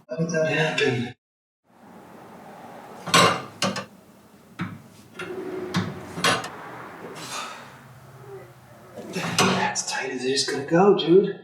How did that happen? That's tight as it's gonna go, dude.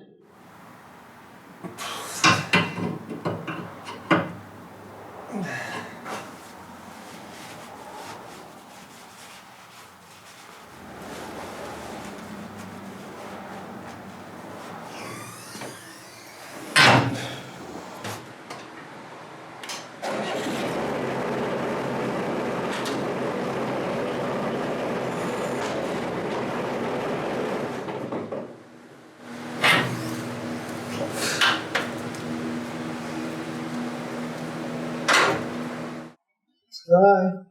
It's dry.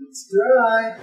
It's dry.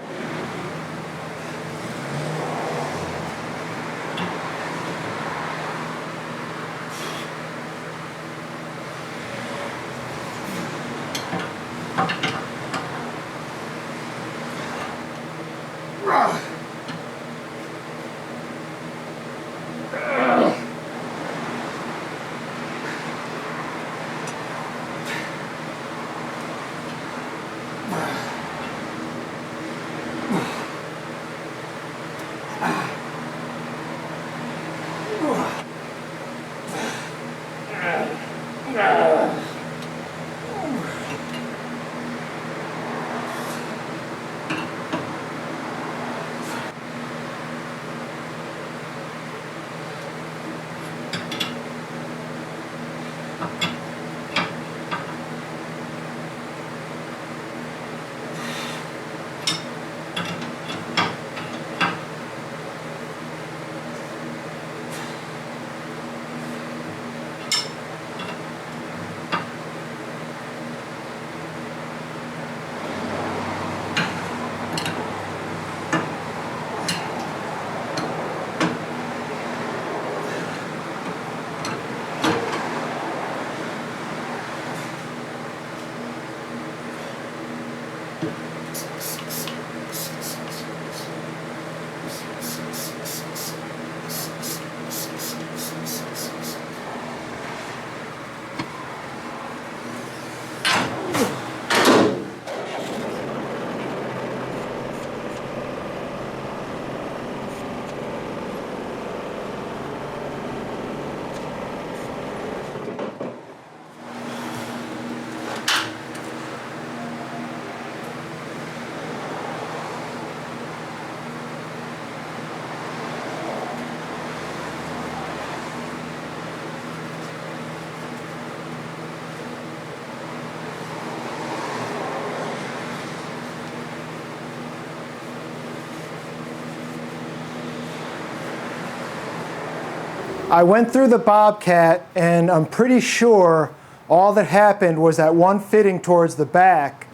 I went through the Bobcat, and I'm pretty sure all that happened was that one fitting towards the back.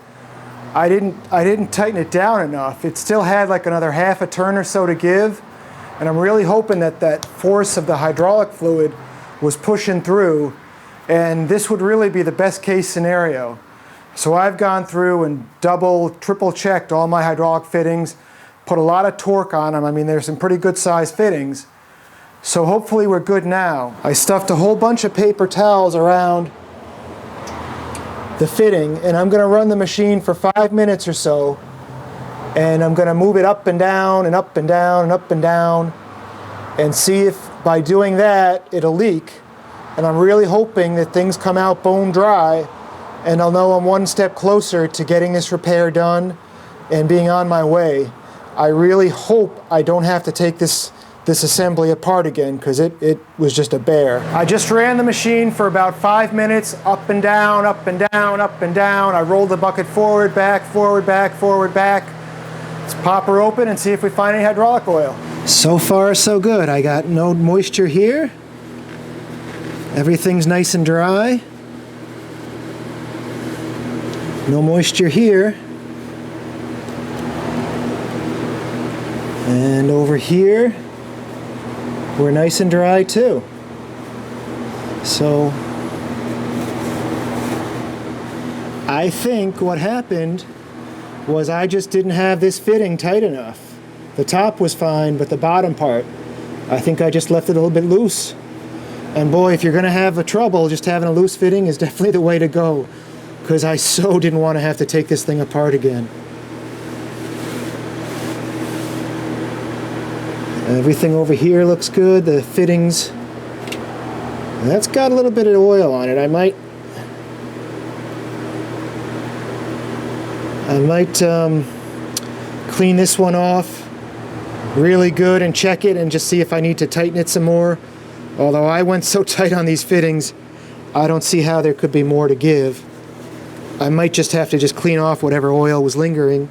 I didn't tighten it down enough. It still had like another half a turn or so to give, and I'm really hoping that that force of the hydraulic fluid was pushing through, and this would really be the best case scenario. So I've gone through and double, triple checked all my hydraulic fittings, put a lot of torque on them. I mean, there's some pretty good sized fittings. So hopefully we're good now. I stuffed a whole bunch of paper towels around the fitting, and I'm gonna run the machine for 5 minutes or so, and I'm gonna move it up and down and up and down and up and down and see if by doing that it'll leak. And I'm really hoping that things come out bone dry, and I'll know I'm one step closer to getting this repair done and being on my way. I really hope I don't have to take this assembly apart again, because it was just a bear. I just ran the machine for about 5 minutes, up and down, up and down, up and down. I rolled the bucket forward, back, forward, back, forward, back. Let's pop her open and see if we find any hydraulic oil. So far, so good. I got no moisture here. Everything's nice and dry. No moisture here. And over here, we're nice and dry too. So I think what happened was I just didn't have this fitting tight enough. The top was fine, but the bottom part, I think I just left it a little bit loose. And boy, if you're going to have a trouble, just having a loose fitting is definitely the way to go, because I so didn't want to have to take this thing apart again. Everything over here looks good. The fittings, that's got a little bit of oil on it. I might clean this one off really good and check it and just see if I need to tighten it some more. Although I went so tight on these fittings, I don't see how there could be more to give. I might just have to just clean off whatever oil was lingering.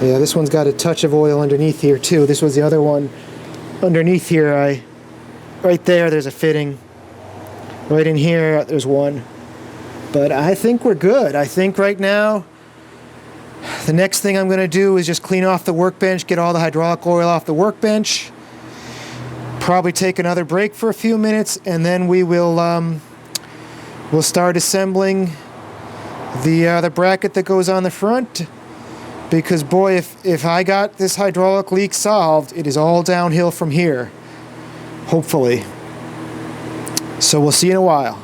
Yeah, this one's got a touch of oil underneath here too. This was the other one underneath here. Right there, there's a fitting. Right in here, there's one. But I think we're good. I think right now, the next thing I'm going to do is just clean off the workbench, get all the hydraulic oil off the workbench. Probably take another break for a few minutes, and then we'll start assembling the bracket that goes on the front. Because boy, if I got this hydraulic leak solved, it is all downhill from here. Hopefully. So we'll see you in a while.